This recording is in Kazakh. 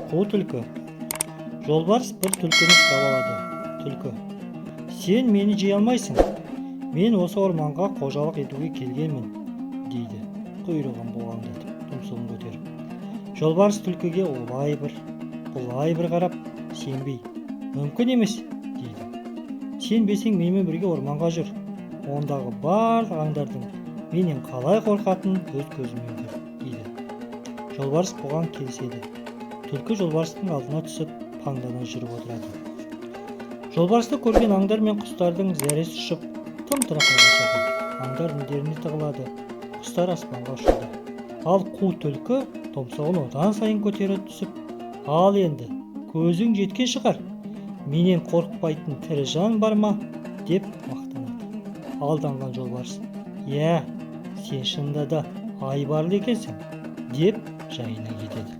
қу түлкі. Жолбарыс бір түлкіні ұстап алады. Түлкі: сен мені жей алмайсың. Мен осы орманға қожалық етуге келгенмін, дейді, құйрығын бұлғаңдатып, тұмсығын көтеріп. Жолбарыс түлкіге олай бір, бұлай бір қарап, сенбей: мүмкін емес, дейді. Сенбесең менімен бірге орманға жүр. Ондағы барлық аңдардың менен қалай қорқатынын өз көзімен көр, дейді. Жолбарыс бұған келіседі. Түлкі жолбарыстың алдына түсіп, паңдана жүріп отырады. Жолбарысты көрген аңдар мен құстардың зәресі ұшып, тым-тырақай қашады. Аңдар үндеріне тығылады, құстар аспанға ұшады. Ал қу түлкі тұмсығын одан сайын көтере түсіп: ал енді, көзің жеткен шығар. Менен қорықпайтын тірі жан бар ма? Деп мақтанады. Алданған жолбарыс: иә, сен шынында да айбарлы екенсің, деп жайына кетеді.